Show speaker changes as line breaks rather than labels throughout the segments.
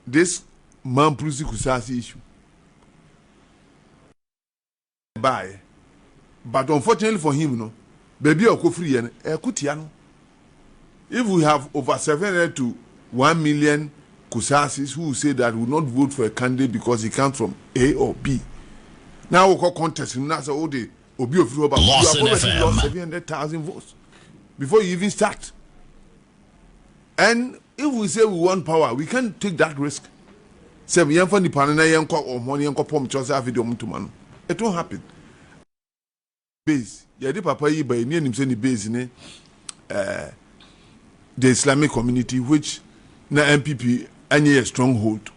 this man Prusi Kusasi issue. Bye. But unfortunately for him, no, baby or free and Kutiano. If we have over 700 to 1 million Kusasis who say that will not vote for a candidate because he comes from A or B. Now we'll call contest him now, so all day Obi of you have already lost 700,000 votes before you even start. And if we say we want power, we can't take that risk. Say we have the panel or money and pom chosa video mutumano. It won't happen. Base, yeah, the papa by near him send the base in the Islamic community, which na MPP any a stronghold,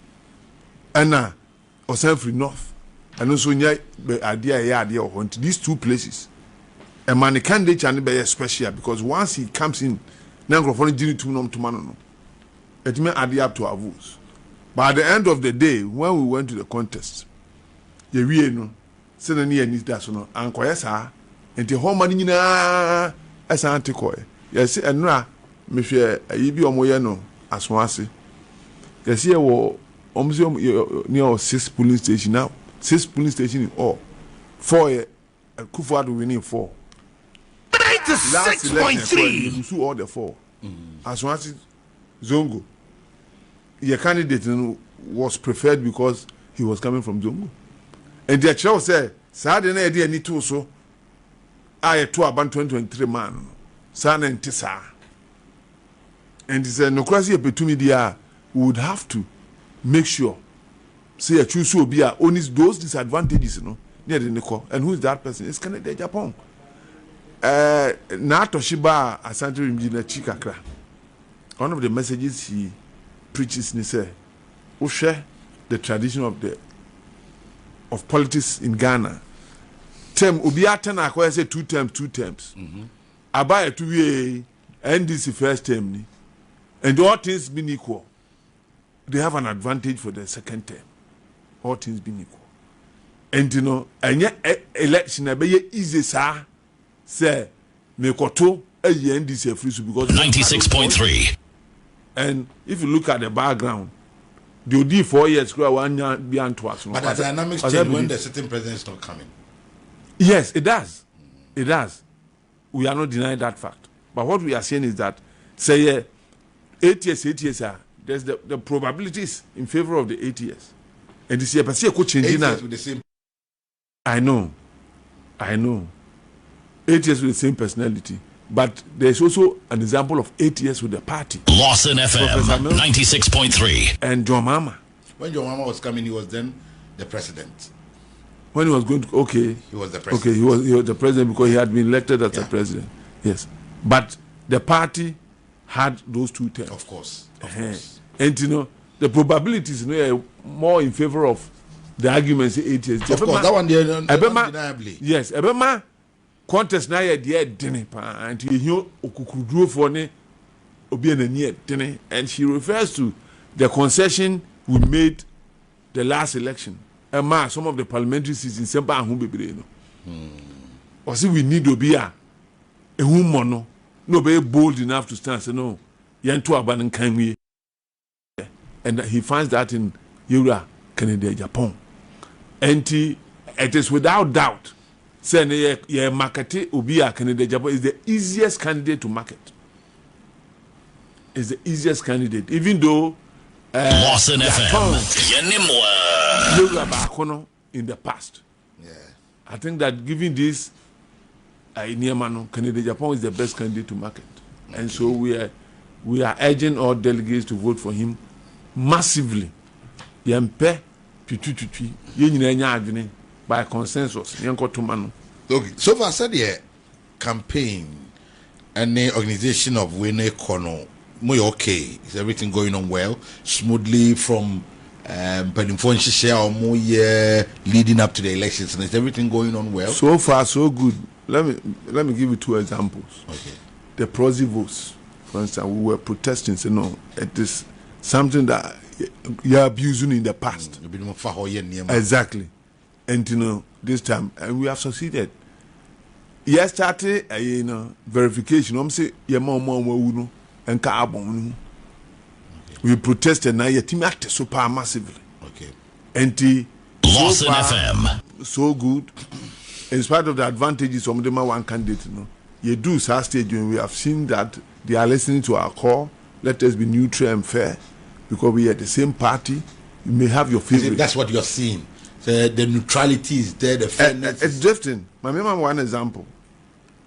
and now Osenfree North, and also near idea or these two places. A man candidate can be special because once he comes in, now to man, it may add up to our votes. But at the end of the day, when we went to the contest, we know. Send near need that so and koyesa and the whole money na as anticoy. Yes, and na me share a yibi omoye no aswase. Yes, here wo near 6 police station now. 6 police station in all. 4 Kufuor winning 4. 96.3. You all the 4. Aswase Zongo. Your candidate was preferred because he was coming from Zongo. And the actual say, Saturday idea need to so. I 2 about 2023 man. San and Tessa. And it's a no crazy opportunity. We would have to make sure. Say a choose so be only those disadvantages, you know, near the Nico. And who is that person? It's Kennedy Agyapong. Na Toshiba Asante Rimjina Chikakra. One of the messages he preaches, he say, "We share the tradition of politics in Ghana. Term Obiata na kwa say 2 terms, 2 terms. Abaya 2 years, and this is first term. And all things being equal, they have an advantage for the second term. All things being equal. And you know, and yet election be easy, sir. Say, me koto a year this year free because
96.3.
And if you look at the background, the OD 4 years, one year beyond twice.
But the dynamics change when the sitting president is not coming.
Yes, it does. It does. We are not denying that fact. But what we are saying is that, say, 8 years, there's the probabilities in favor of the 8 years. And this year, but see, could change
with the same.
I know. 8 years with the same personality. But there's also an example of 8 years with the party.
Lawson FM 96.3.
And John Mama.
When John Mama was coming, he was then the president.
When he was going to,
he was the president.
Okay, he was the president because he had been elected as the president. Yes. But the party had those 2 terms.
Of course.
And you know, the probabilities are more in favor of the arguments 8 years.
Of course, that one there, undeniably.
Yes, Ebema contest na ye de dene pa and you okukuduro for ne obi anani dene, and she refers to the concession we made the last election. Some of the parliamentary seats in Sempa and Humbebre no. Or see we need obi a humono no be bold enough to stand say no yanto aban kan wi. And he finds that in Yura Kennedy Agyapong. And it is without doubt say ye market obi a Kennedy Agyapong is the easiest candidate to market. Is the easiest candidate, even though
Lawson FM
in the past.
Yeah.
I think that given this Kennedy Agyapong is the best candidate to market. Okay. And so we are urging all delegates to vote for him massively. Yempe pitututui ye nyina nya adwene by consensus.
Okay, so far said the campaign and the organization of Wene Kono, okay, is everything going on well, smoothly from leading up to the elections, and is everything going on well?
So far, so good. Let me give you 2 examples.
Okay.
The proxy votes, for instance, we were protesting, say no, it is something that you're abusing in the past. Exactly. And you know, this time, and we have succeeded. Yesterday, verification. I'm saying, and carbon. We protested now. Your team acted so power massively.
Okay.
And
Lawson FM.
So good. In spite of the advantages of them, one candidate, you do our stage when we have seen that they are listening to our call. Let us be neutral and fair, because we are the same party. You may have your favorite.
That's what you're seeing. So the neutrality is there. The fairness.
It's drifting. My remember one example.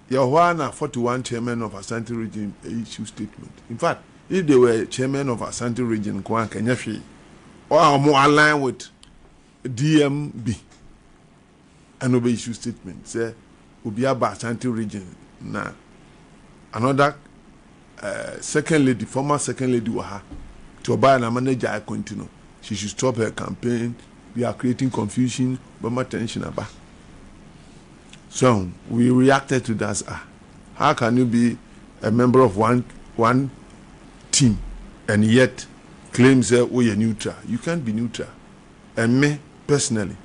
You're 41 chairman of Asante region issue statement. In fact, if they were chairman of Asante region, Kwan Kenyafi, or more aligned with DMB, and obey issue statement, say, Ubiaba Asante region. Now, another second lady, former second lady, Waha, to buy and manager, I continue. She should stop her campaign. We are creating confusion, but my tension about. So we reacted to that. How can you be a member of one team and yet claims that we are neutral? You can't be neutral. And me personally,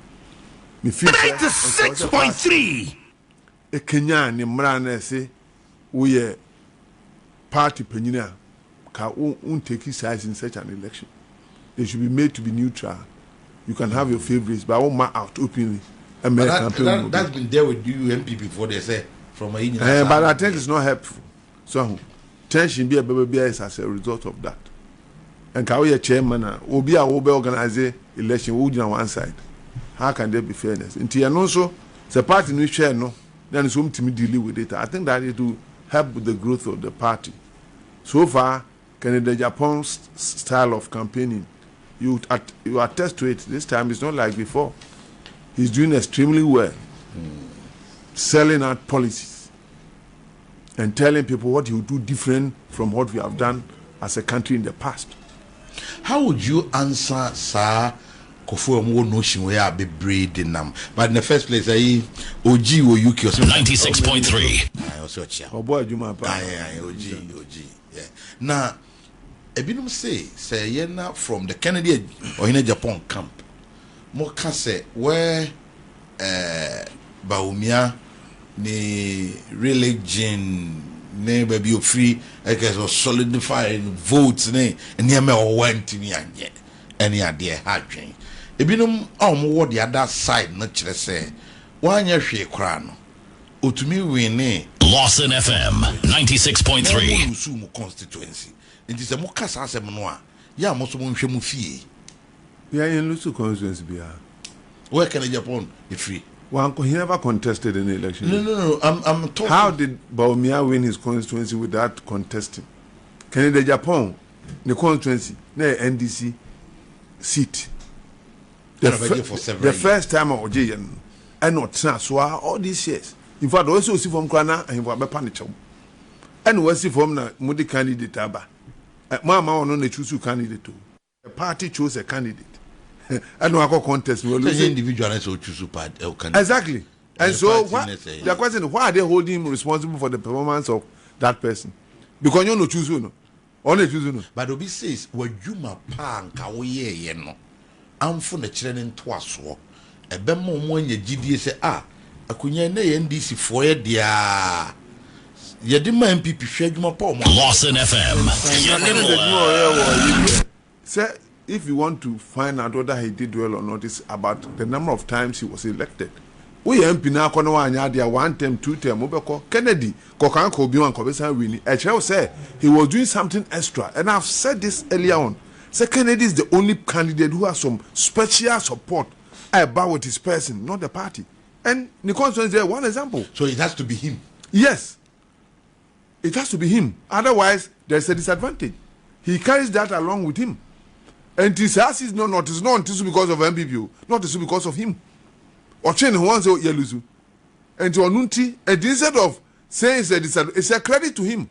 me feel
96.3.
A Kenyan in Mrana say we are party penina won't take his sides in such an election. They should be made to be neutral. You can have your favorites, but I won't mark out openly.
That's been there with you MPP before they say from a
but I think it's not helpful. So tension be a baby is as a result of that. And can we a chairman will be a will organize election would on one side. How can there be fairness? And also the party we share no, then it's home to me dealing with it. I think that it will help with the growth of the party. So far, Kennedy Agyapong's style of campaigning, you attest to it. This time it's not like before. He's doing extremely well, selling out policies and telling people what he will do different from what we have done as a country in the past.
How would you answer, sir? Kofu mo notion where I be breeding them, but in the first place, OG or UK or
96.3.
I also cheer.
Oh boy, you my
OG. Yeah. Now, Ebinum say yena from the Kennedy Agyapong camp. Moka say where Bawumia ni religion ne baby free I guess or solidifying votes ne and near me or went me and yet any idea had changed. Ebinum what the other side naturally say one year she crown utumi win
Lawson FM 96.3
Musumu constituency. It is a mokas as a manoa. Ya mosumu fie.
Yeah, in Lusu constituency.
Where can Agyapong be free?
He never contested any election.
No. I'm talking.
How did Bawumia win his constituency without contesting? Kennedy Agyapong, the constituency, the NDC seat. The first time of Ojian, and not Transwa all these years. In fact, also see from Krana and Wabe Panichum. And we see from the Moody candidate. Mama on the choose candidate too. The party chose a candidate. And no contest. We lose
individual so choose party.
Exactly. And so the question: why are they holding him responsible for the performance of that person? Because you no choose no, only choose no.
But Obi says, "When you ma pan kawoye ye no, I'm for the children twice. A bemo when ye GDA say akunya ne NDC for ye dia." You didn't mind people share my palm.
Lawson FM.
Sir, if you want to find out whether he did well or not, it's about the number of times he was elected. We MP now kono anya dia 1 term, 2 term. Obeko Kennedy kokanko bi wan kobesa wini. Echel say he was doing something extra, and I've said this earlier on. Sir, Kennedy is the only candidate who has some special support about with his person, not the party. And the constituency is one example.
So it has to be him.
Yes. It has to be him. Otherwise, there's a disadvantage. He carries that along with him. And this is not because of MPP, not because of him. Or change once or Yeluzu. And to Onunti, and instead of saying it's a credit to him.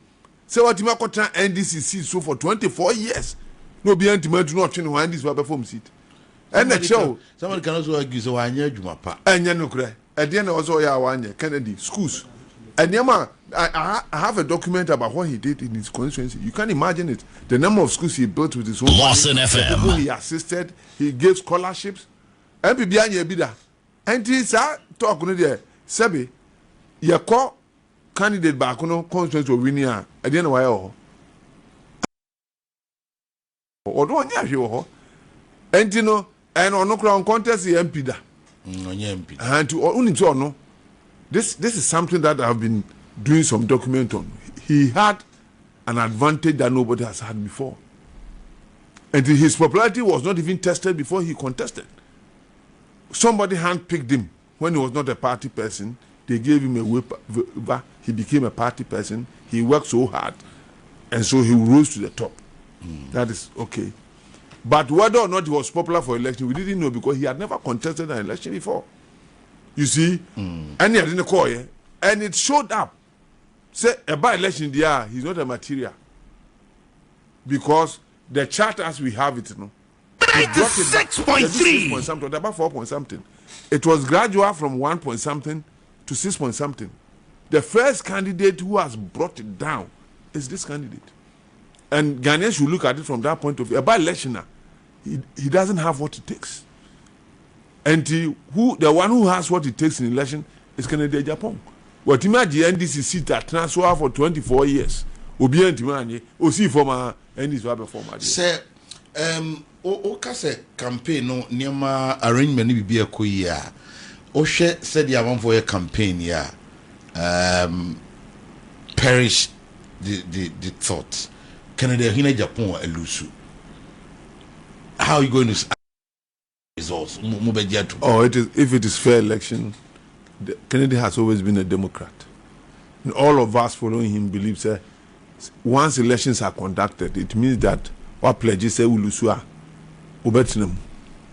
Say what Timakota NDC so for 24 years. No beyond to not change one this perform seat. And the show.
Somebody can also argue so I need you mapa.
And Yanokre. At the end also ya Kennedy schools. And Yama, I have a document about what he did in his constituency. You can't imagine it. The number of schools he built with his own
Lawson
money,
FM.
the people he assisted, he gave scholarships. MPB anya bida. And this talk no there. Sebi, you call candidate back no constituency winning at the end of or don't you? And you know, and on no crown contest, the MP da. And to only to no. This is something that I've been doing some document on. He had an advantage that nobody has had before. And his popularity was not even tested before he contested. Somebody handpicked him when he was not a party person. They gave him a waiver. He became a party person. He worked so hard. And so he rose to the top. That is okay. But whether or not he was popular for election, we didn't know because he had never contested an election before. You see? And he didn't call it. And it showed up. Say, a by-election there, he's not a material. Because the chart as we have it, you know, 6.3 something, about 4 point something. It was gradual from 1 point something to 6 point something. The first candidate who has brought it down is this candidate. And Ghanaians should look at it from that point of view. A by-electioner, he doesn't have what it takes. And the one who has what it takes in election is Kennedy Agyapong. What imagine NDC seat at transfer for 24 years. Obi antimani, osi former NDC before.
Say, o campaign no niema arrangement ni bibi ekoyi a. O she said you want for a campaign ya. Perish the thought. Kennedy Agyapong elusu. How are you going to results?
Oh, if it is fair election, Kennedy has always been a Democrat. And all of us following him believe that once elections are conducted, it means that what pledges say ulusua ubetinum.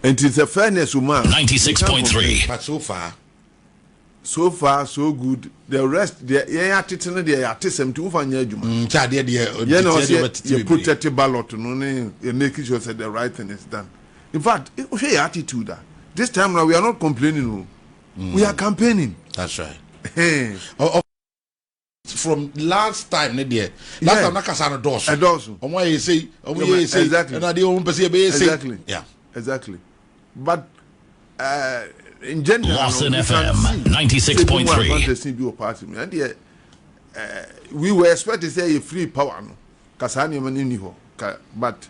And it's a fairness woman.
96.3.
But
so far, so good. The rest, they are teaching the artisan to find you protect a ballot, you make sure that the right thing is done. In fact, it's your attitude. This time now, we are not complaining. We are campaigning.
That's right. From last time, time Nakasana doors.
Exactly.
Yeah.
Exactly. But in general,
Boston FM 96.3.
And we were expected to say a free power, but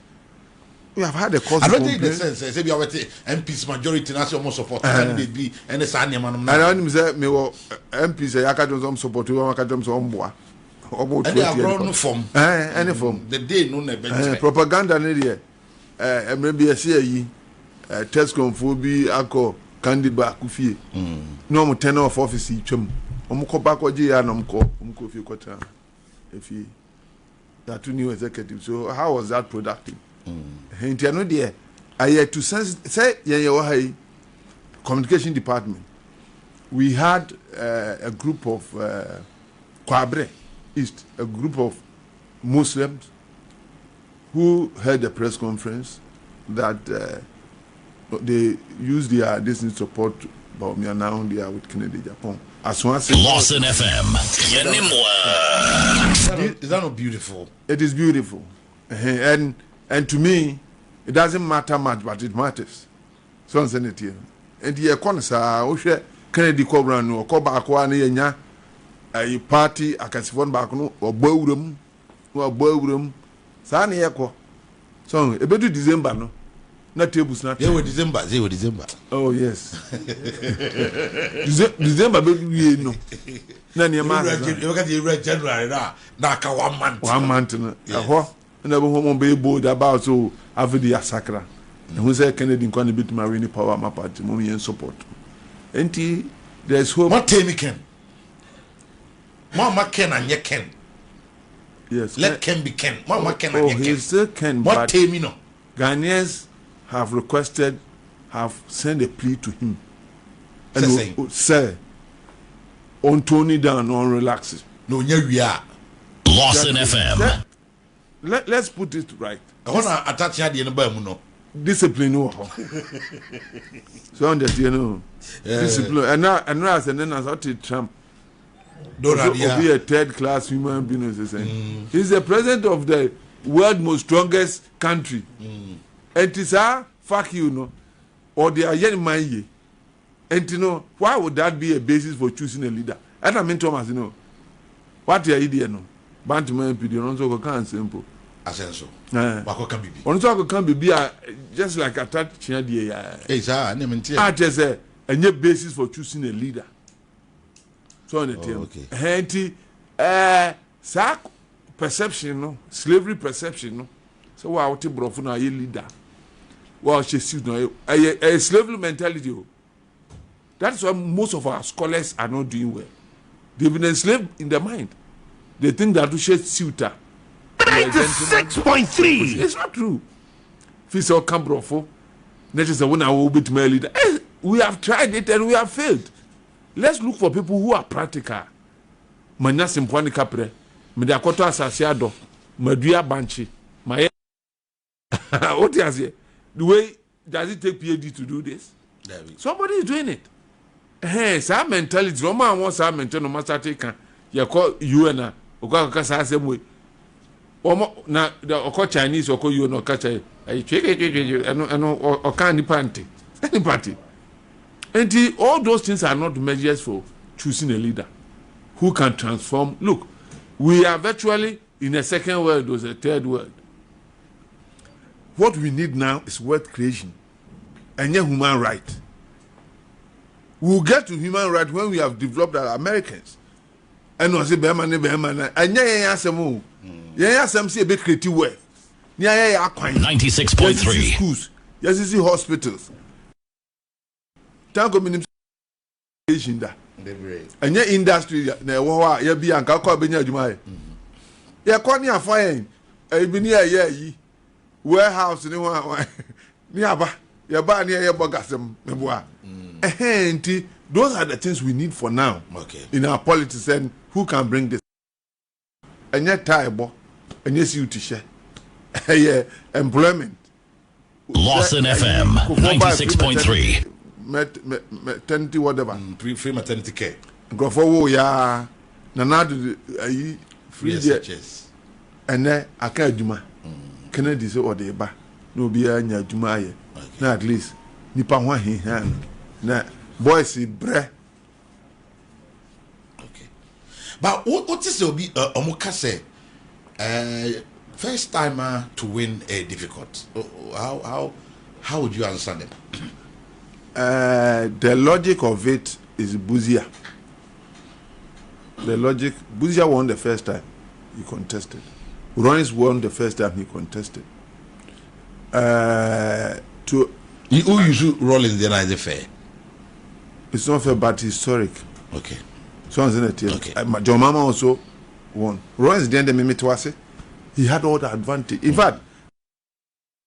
we have had a cause.
I don't think the sense say we have MPs majority national almost support and be and the sanya man.
I don't say me MPs say akadom support we akadom so omboa.
And they are grown form.
Any form.
The day no na
propaganda ne there. Maybe I see test confobi akọ candidate akufie. No mo tenor of office twam. Omko back oje ya na omko fie kwata. Efie. That two new executives. So how was that productive? And you know there, I had to say communication department. We had a group of Kwabre East, a group of Muslims who held a press conference that they used their distance support Bawumia. Now they are with Kennedy Agyapong. As one said,
Boston FM.
Is that not beautiful?
It is beautiful, and to me, it doesn't matter much, but it matters. So I'm saying it here. And the economist, Kennedy Cobran or Cobacqua, a party, a Cassifon Bacno, or Bowrum, Sani Echo. So, a bit of December, no? Not tables, not
they were December.
Oh, yes. December, baby, no. None of your
you look at the red January now, 1 month.
1 month, and I won't be bold about so after the Asakra. And who said Kennedy can be marine power, my party, mommy and support. And there's hope.
What Tammy Ken? Mama Ken and ye Ken.
Yes.
Let Ken be Ken. Mama Ken and ye Ken.
He still Ken.
What Tammy no?
Ghanaians have sent a plea to him. And say, on Tony down, on relaxes.
No, we are.
Boston FM.
Let's put it right.
I want to attach the number.
Discipline. So understand, discipline. And now, and then as I Trump. Don't be a third class human being. He's the president of the world's most strongest country. And it is fuck you, no, or they are young man. And you know, why would that be a basis for choosing a leader? And I mean, Thomas, you know, what are you doing? No, Bantam MP, you know, so simple.
Asenso.
Eh.
Wako can be.
On talk can be just like attack China dia.
Hey, sir, name and
I just say any basis for choosing a leader. So on the team.
Okay.
Henti sack perception no, slavery perception no. So what out bro for na leader. Well, she see no a slavery mentality. That's why most of our scholars are not doing well. They've been enslaved in their mind. They think that to share suitor.
96.3.
It's not true. If all come brofo, that is the one I will be to my leader. We have tried it and we have failed. Let's look for people who are practical. Manya simpwani kapre, mediakoto asasiado, madua banchi, my. What is it? The way does it take PhD to do this? Somebody is doing it. Hey, some mentality. No man wants our mentality. No matter taken. You call you and Oka same way. Na the Chinese or you no catch a candy panty. Any party. And all those things are not measures for choosing a leader who can transform. Look, we are virtually in a second world or a third world. What we need now is wealth creation and human right. We'll get to human right when we have developed our Americans. And we say, Behman, and some say a bit creative way.
96.3
schools, yes, see hospitals. Tango minimum that. And your industry, ya be and Kako Benya Jumai. Ya Kwani are fine. I be near ye warehouse nearby. Ya ba near your bogasm. Those are the things we need for now.
Okay.
In our politics, and who can bring this? And yet, Taibo, and yes, you to share. Yeah, employment.
Lawson FM 96.3.
Maternity, whatever.
Free maternity care.
Go for ya. Nanadu, free
yes.
And then I can't do my Kennedy or the ba. No be a nya Juma. Now at least Nipa one hand. Na boys bre.
Okay. But what is the be omokase first timer to win a difficult? How would you understand it?
The logic of it is Buzia. The logic Buzia won the first time he contested. Rollins won the first time he contested. Who
usually Rollins then is fair?
It's not fair, but historic.
Okay.
So on the team.
Okay.
John Mama also won. Rollins then the Mimit he had all the advantage. In fact,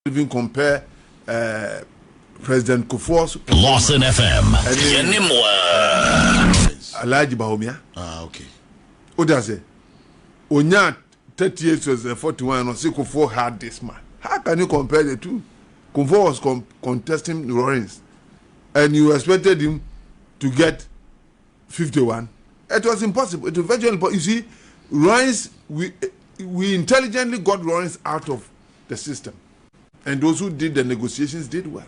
even compare President Kufuor's
Lawson FM.
Alhaji Bawumia.
Okay.
What does it? Onya 30 years was 41 or Kufuor had this man. How can you compare the two? Kufuor was contesting Rollins, and you expected him to get 51. It was impossible. It was virtually impossible. You see, Rollins, we intelligently got Rollins out of the system, and those who did the negotiations did well.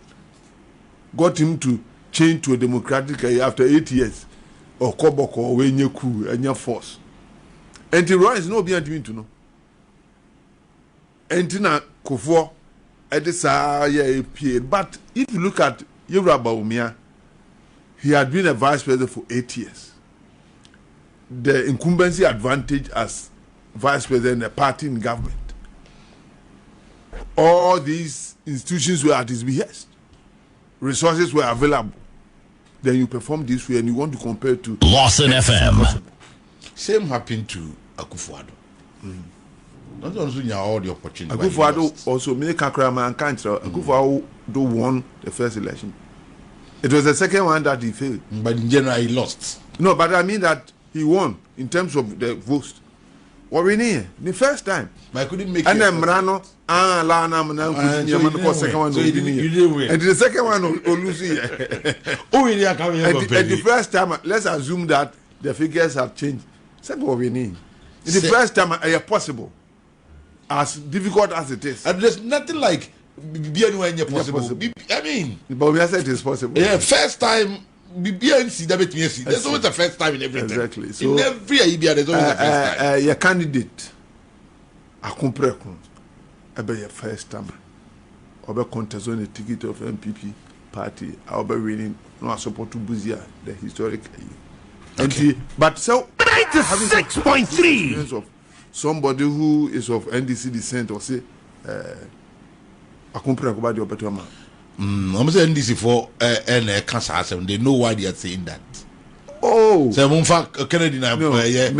Got him to change to a democratic after 8 years, or Koboko or Wenye coup and your force. And the Rollins no be doing to know. And Tina Kufuor, but if you look at Bawumia, he had been a vice president for 8 years. The incumbency advantage as vice president, a party in government. All these institutions were at his behest. Resources were available. Then you perform this way and you want to compare to
Lawson FM.
Same happened to Akosua. Not only all the opportunity.
Akosua also make a crime and cancer. Akosua won the first election. It was the second one that he failed.
But in general, he lost.
No, but I mean that he won in terms of the votes. What we need the first time.
But I couldn't make
and then Mrano, second one.
So you didn't win.
And the second one will lose it. And the first time, let's assume that the figures have changed. Second what we need. The first time, possible. As difficult as it is.
And there's nothing like possible. I mean,
but we have said it is possible.
Yeah, first time. There's always a first time in everything.
Exactly. So,
in every idea, there's always a first time.
Your candidate, ebe your first time obe contest on the ticket of MPP party I'll be winning no support to Buzia the historic okay. But so 96.3 of somebody who is of NDC descent or say akompra ko ba de obeto ma
I'm saying NDC for cancer they know why they are saying that.
Oh,
so in fact Kennedy na Kennedy.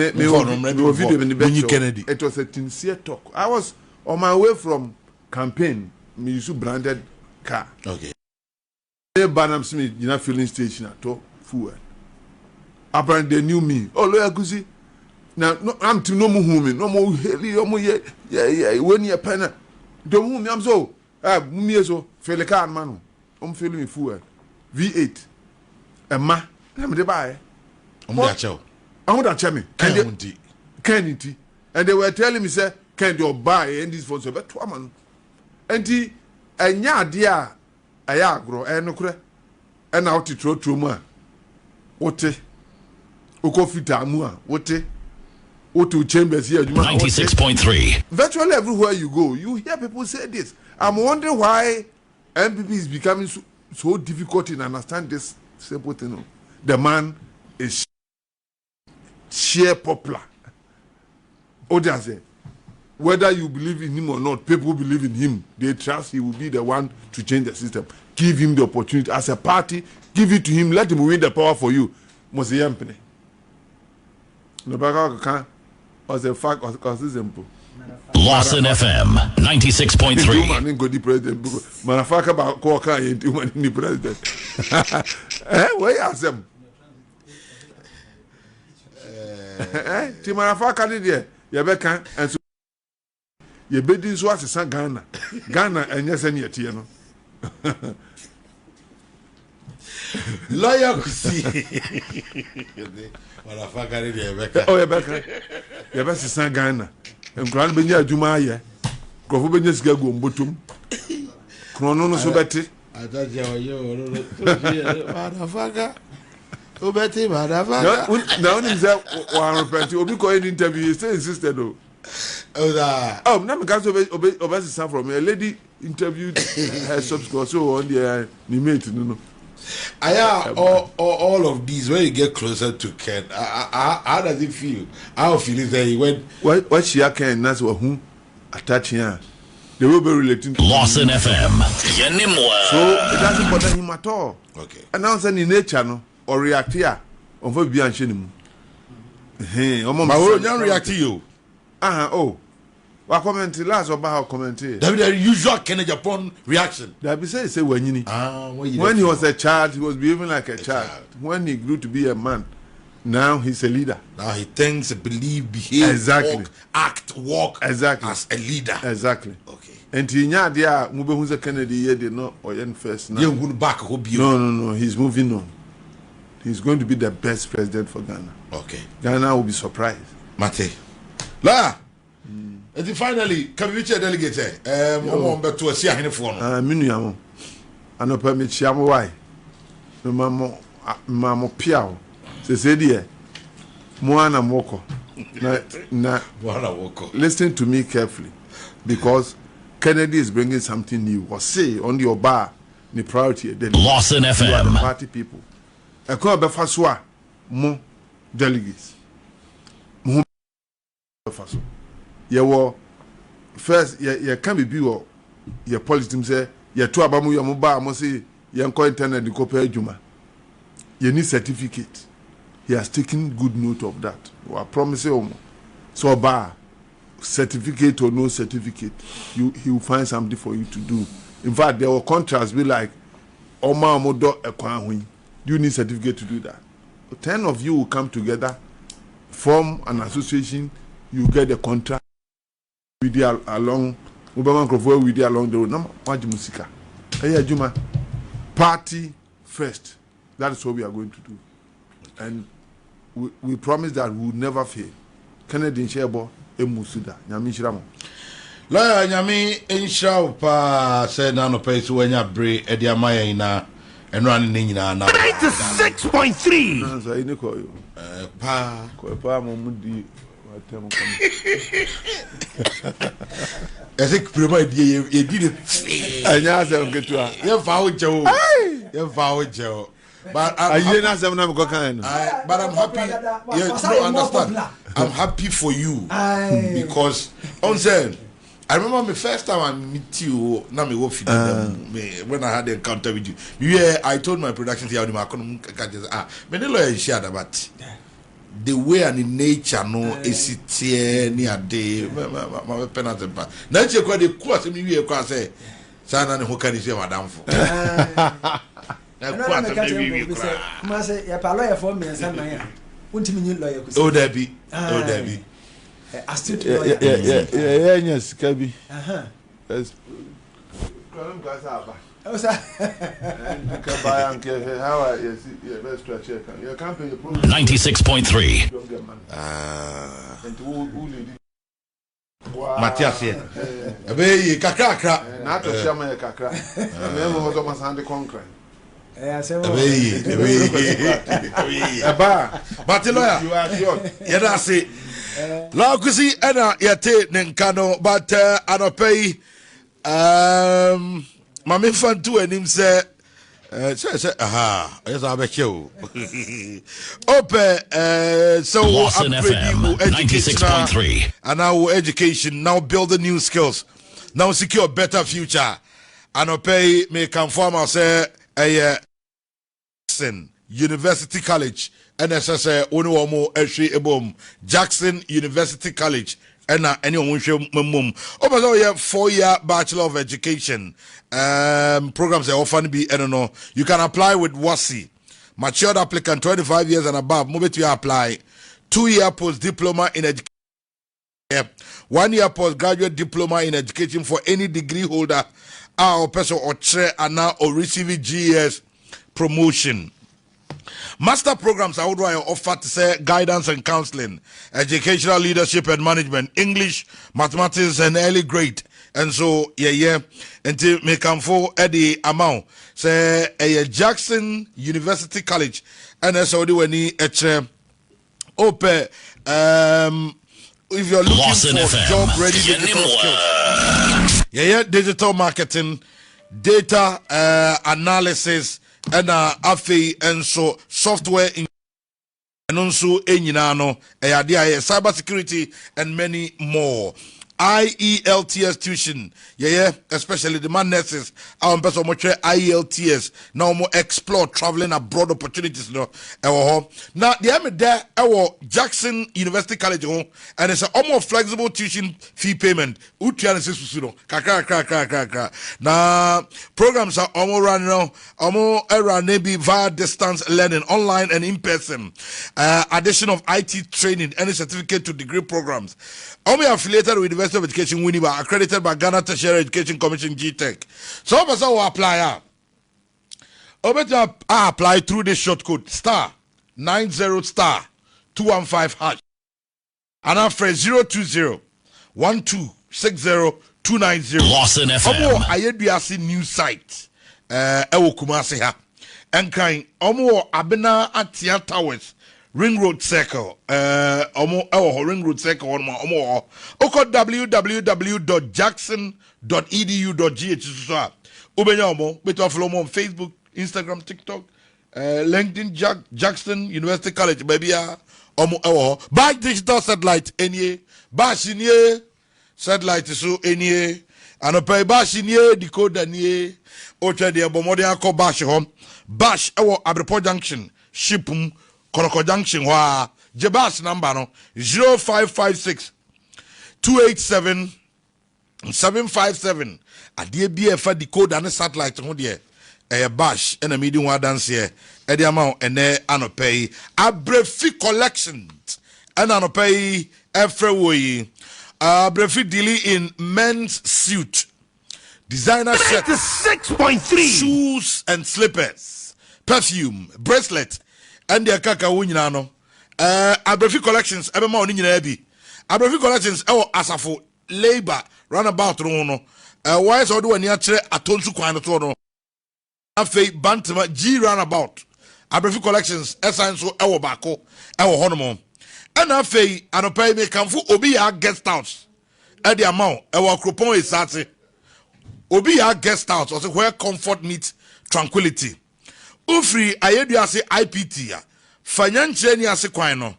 It was a sincere talk. I was on my way from campaign. Me used to branded car.
Okay.
Barnum Smith, you know, filling station at all. Full. Apparently they knew me. Oh, lawyer Kusi. Now, no, I'm to no more woman, no more heli, no more yeah. When you're penna, don't move me. I'm so. Me so. Feel the car man. I'm feeling me full. V8. And ma, I'm the buy.
I'm that show.
I'm that chemi. Kennedy. And they were telling me, say, can you buy and this for so but two man. And he, and ya dear, I grow, and no cre, and out to throw to ma. What? Uko fita mua. What? To chambers here.
96.3.
Virtually everywhere you go, you hear people say this. I'm wondering why MPP is becoming so difficult in understand this simple thing. The man is sheer popular. Say, whether you believe in him or not, people believe in him. They trust he will be the one to change the system. Give him the opportunity as a party. Give it to him. Let him win the power for you. Must yampene. No baka kan. As a fact, as simple.
Lawson FM 96.3.
Man go the president. Manafaka ba ko kan yenti man ni president. Where are them? Ti manafaka ni there. You be kan and so you be din so asesa Ghana. Ghana enye se ne tie no.
Lawyer Kusi. Manafaka ni there be kan.
Oh you be kan. You be asesa Ghana. Nkran be nya adwuma aye. Krofo be nya siga go mbotom. Krono no so beti.
Ajaje oyo manafaka. Obeti manafaka.
Now him say one repent. Obi ko any interview he still insisted though. Oh, now me can't obey from a lady interviewed her subscriber so on the mate no.
All of these when you get closer to Ken, how does it feel? How feel is that he went
what she Ken that's what who attaching her. They will be relating to
Lawson FM.
So it doesn't bother him at all.
Okay.
And now saying in nature no or react here on for be anshenimu.
My won't react to you.
Oh. What comment last about how comment here?
That the usual Kennedy Agyapong reaction.
That be say when he was a child, he was behaving like a child. When he grew to be a man, now he's a leader.
Now he thinks, believe, behave,
exactly.
Walk, act, walk
exactly
as a leader.
Exactly.
Okay.
And he dia mube hunza Kennedy ye did not or first now. No. He's moving on. He's going to be the best president for Ghana.
Okay.
Ghana will be surprised.
Mate. La. And finally, can we reach a delegate? To a Sia Henifon.
Minuamo. And no permit Chiamo why. Mammo Piao. Say, dear. Moana Moko. Listen to me carefully. Because Kennedy is bringing something new. Or say on your bar, the priority.
Lawson FM.
You are the party people. I call Befaswa more delegates. You first, you can't be your politics say, you two abamu your mobile, must say, you call internet, you copy Juma. You need certificate. He has taken good note of that. I promise you, so bar certificate or no certificate, he will find something for you to do. In fact, there were contracts be like, Oma Modo Ekwanhui. You need certificate to do that. 10 of you will come together, form an association, you get a contract. We did along we did along the road. No, Musika. Hey, Juma. Party first. That is what we are going to do. And we promise that we will never fail. Kennedy Nshebo Emusuda. Nyami Shiramo.
Lawyer Nyami Nshao pa said nano pay so when you bring Ediamaya ina and running in na 96.3.
Pa Momudi
I think Prima did it.
And yes, I'm good to her.
You're found Joe. You're found Joe. But
I didn't ask them never go kind.
But I'm happy. You don't understand. I'm happy for you because I'm saying. I remember the first time I met you, when I had the encounter with you. Yeah, I told my production team, I couldn't many lawyers shared about the way and the nature no is it near day. My penalty. Nature quite the course, and you can say, Sana, who can you say, Madame? Oh, Debbie. Oh, Debbie.
Yes, Kabi. Yes. How are you? Best stretch. Your company
96.3.
Matthias here. Abe kakra.
Not to share my kakra. Never was almost under concrete.
But lawyer,
you are sure.
yeah, say. La kusi ena yate nenkano but anopei mame fantu enim se aha yes abeche ope so
Lawson FM 96.3
and our education now build the new skills now secure better future anopei me conform say University College NSS Onuomo Eshi Ebom Jackson University College and anyone mum. Over 4-year Bachelor of Education programs are often be I don't know. You can apply with WASI. Matured applicant 25 years and above. Move it to apply. 2-year post diploma in education. 1-year postgraduate diploma in education for any degree holder or person or chair and now or receiving GS promotion. Master programs I would offer to say guidance and counseling, educational leadership and management, English, mathematics and early grade. And so until me come for the amount say Jackson University College and so do any open if you're looking
Lawson
for
FM.
job ready digital skills. Digital marketing, data analysis and afi and so software in and also cyber security and many more. IELTS tuition, especially the man nurses. Our person much IELTS now more explore traveling abroad opportunities. No, now the I'm there. Our Jackson University College and it's a almost flexible tuition fee payment. Now programs are almost run now. Almost around maybe via distance learning, online and in person. Addition of IT training, any certificate to degree programs. Only affiliated with University of Education Winneba, accredited by Ghana Tertiary Education Commission GTech. So of us will apply. Apply through this short code star 90*215#. And after 020-1260-290.
Lawson FM.
Ayedbiasi news site. Ewo Kumasi ha. Enkain omo abena atia towers. Ring Road Circle, Ring Road Circle, www.jackson.edu.gh. Ubenyomo, beto follow on Facebook, Instagram, TikTok, LinkedIn, Jackson University College, baby, by digital satellite, any, Bashinie, satellite, so any, and a pay Bashinie, decoder, nie, Ocha de Bomodia, call Bash home, Bash, Abripo Junction, Shipum. Koroko Junction wa Jebas number no 0556 287 757 adie bia fa decoder and satellite ho de bash and a medium wa dance here e de amount ene anopay abrefi collections and anopay everywhere abrefi dealing in men's suit designer shirt 6.3 shoes and slippers perfume bracelet and the kaka wunyina no Abrefi collections ebema oni nyina bi Abrefi collections asafo labor runabout no why so do wani akire atonsu kwan to no afei bantama G runabout Abrefi collections esan so bako honomo And I fey anopai me kamfu obi ya guest house. E di amount e wa kropon esate. Obi ya guest house or where comfort meets tranquility. Ufri ayedu ase IPT ya. Financial ni ase kwan no.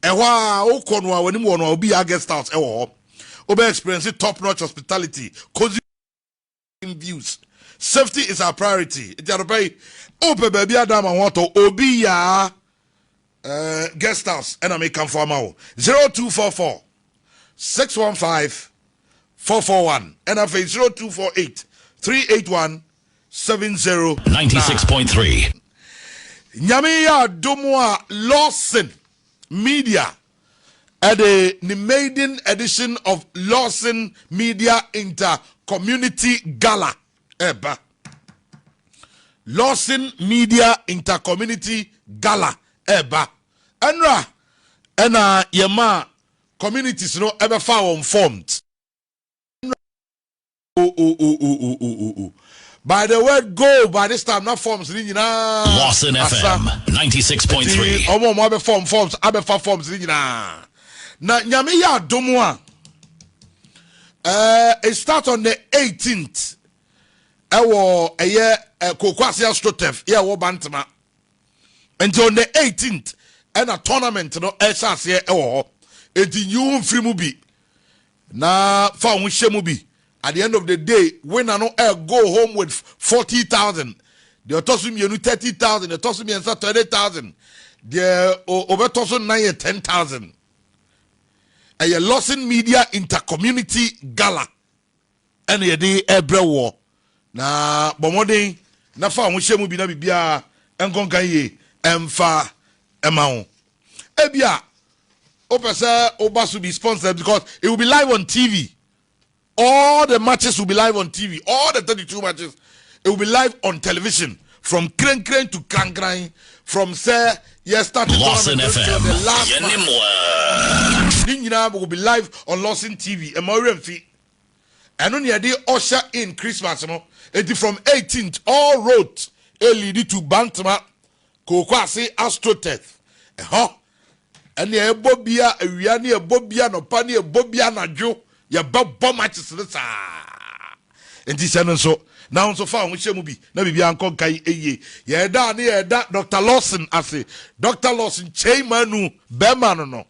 Ewa ukono wa wanimu wano obi ya guest house ewa. Obi experience top notch hospitality. Cozy views. Safety is our priority. Ijanopai ope baby adama wato obi ya guest house and I make come for now 0244 615 441 and I face 0248 381 70
96.3
Nyamiya Domwa Lawson Media at the maiden edition of Lawson Media Inter-Community Gala Eba Lawson Media Inter-Community Gala Eba Enra Ena Yema communities no ever found formed. By the word go, by this time not forms
Lawson FM 96.3
Omo mo abe forms abe forms na nyame ya domwa it starts on the 18th ewo eye kokwase astrotef ye wo bantama until on the 18th and a tournament no esase ewo eti you free mu bi na fa wo hye mu bi. At the end of the day, winner no go home with 40,000. The otosum you 30,000. The otosum you 30,000. The over tosum 10,000. A Lawson Media Inter-Community Gala. And ye day every war. Na bomode na fa wo mu bi na bibia enkonkan ye emfa emao. Ebia opesa obasu be sponsored because it will be live on TV. All the matches will be live on TV. All the 32 matches, it will be live on television. From Kren Kren to Kran Kran. From say, yes, starting
Lawson FM.
the last match. Ninja will be live on Lawson TV. And more fee. And only a day usher in Christmas. It is from 18th, all road. LED to Bantama. Kokwase Astroteth. And the Bobia, a Riani, a Bobia, no Pani, a Bobia, na Joe. Ya bomb matches this and this and so now so far we shall be na bibi ankon kai eye ya da na ya da Dr. Lawson ase Dr. Lawson chairman Bema no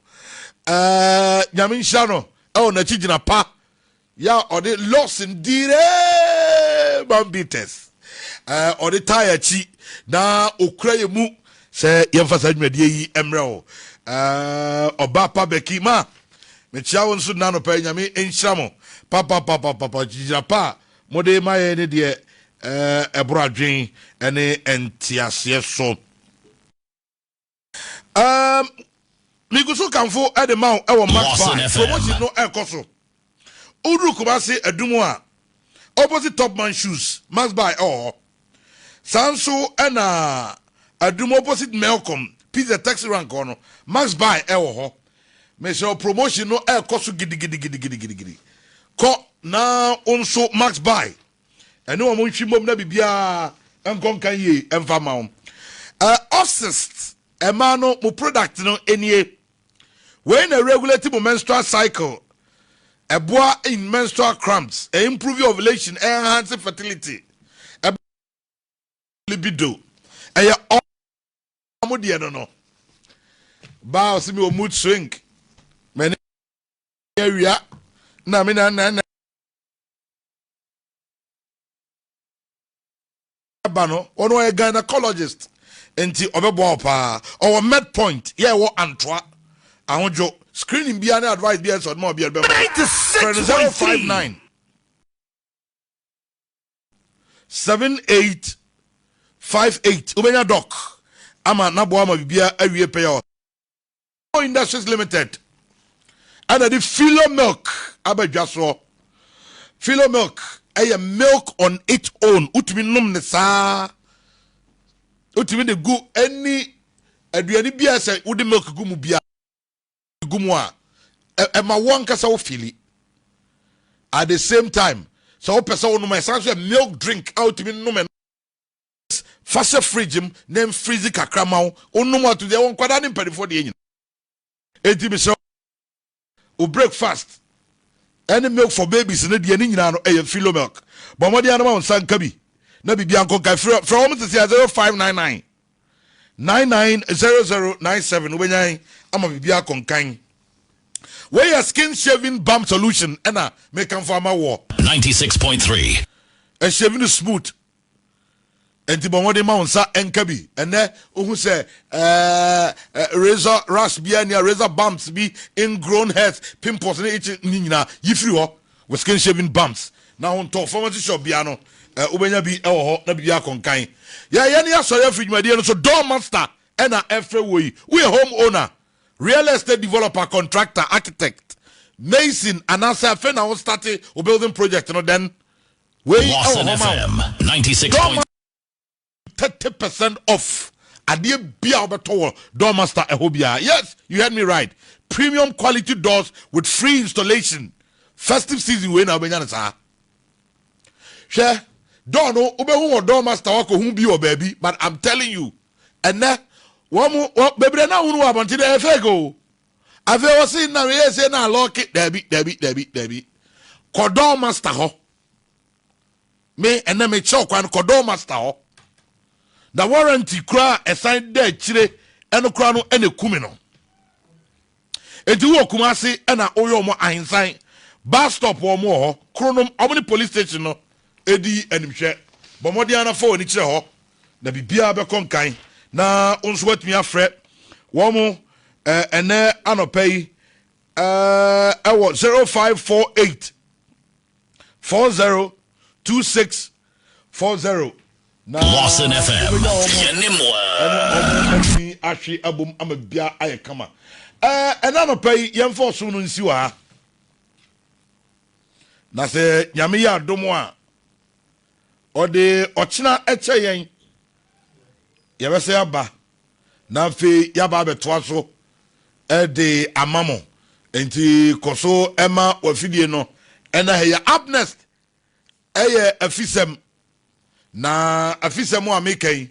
nyamin shano na chijina pa ya ode Lawson dire bambites ode tire chi na okra mu se yemfasa dwumadie yi emre o oba pa beki ma me chiawo nso na no pa nyame enhyiramo papa jijapa mode maye ne de ebrodwen ene entiase so miguso kanfo e de ma e wo max promotion no ekoso uru kubase adumu a opposite top man shoes max buy sanso ena adumu opposite Melcom pizza taxi rank ono max buy e wo ho me show promotion no ekoso gidi ko na onso max buy ene wo mo nhwimom na bibia enkon kan ye emfa ma obsessed emano mo product no enie when a regulative menstrual cycle eboa in menstrual cramps improve your ovulation enhance fertility libido eya omodie no ba o simi o mood swing many area na me na bano ono a gynecologist enti obebo pa or med point yeah wo antwa ahonjo screening bia na advice bia so mo bia be 059 7858 ubenya doc ama na bo ama bia awie pay o Industries Limited and the Philo Milk abadwaso Philo Milk a milk on its own utimi nom ne saa utimi de gu any aduani bia say udi milk gumu bia gumu a ma won kasa wo fili at the same time so person no my say milk drink out utimi nom fast fridge name freeze kakra ma wo onum atu de won kwada ne mpani for de enti me o breakfast any milk for babies ne de ni nyina no filo milk but mo de anama on sanka bi na bibia nko kai from to 0599 990097 wenyan ama bibia konkan where your skin shaving balm solution ena make am for my war
96.3
a shaving smooth enti bon de ma onsa enka bi ene ohu se razor rash bia ne razor bumps bi ingrown hairs pimples ne each nyina yifiri ho with skin shaving bumps na on to pharmacy shop bia no ubenya bi ewo ho na bibia konkan ya ne asore afridwade no so door master ena efre we home owner real estate developer contractor architect mason and answer fe na start o building project no then we
Lawson FM 96.3
30% off. Adie bia obeto door master ehobia. Yes, you heard me right. Premium quality doors with free installation. Festive season we na obenya sa. She door no obehu door master wako hu bi o baby, but I'm telling you. Ene wo bebre na hunu abonti de efego. Ave wo sin na we say na lock it Debbie. Door master ho. Me ene me cho kwan door master ho. The warranty kra assign there chire eno kra no ene kumi no enti wo kumase ena oyo mo ahinsan bus stop wo mo ho kronom omni police station no edi animhwe bomodi ana fo ni chire ho na bibia be konkan na onso watumi afre wo mo ene anopai ewo 0548 402640
Lawson FM.
Actually, album I'm a bia I come. And I don't pay young for soon in Siwa. Na se Yamia Domoa or the Ochina Echayen Yavase Abba Nafi Yaba Betwaso de Amamo and Koso Emma or Fidiano and I hear up next a fisem. Na afisa mo amekei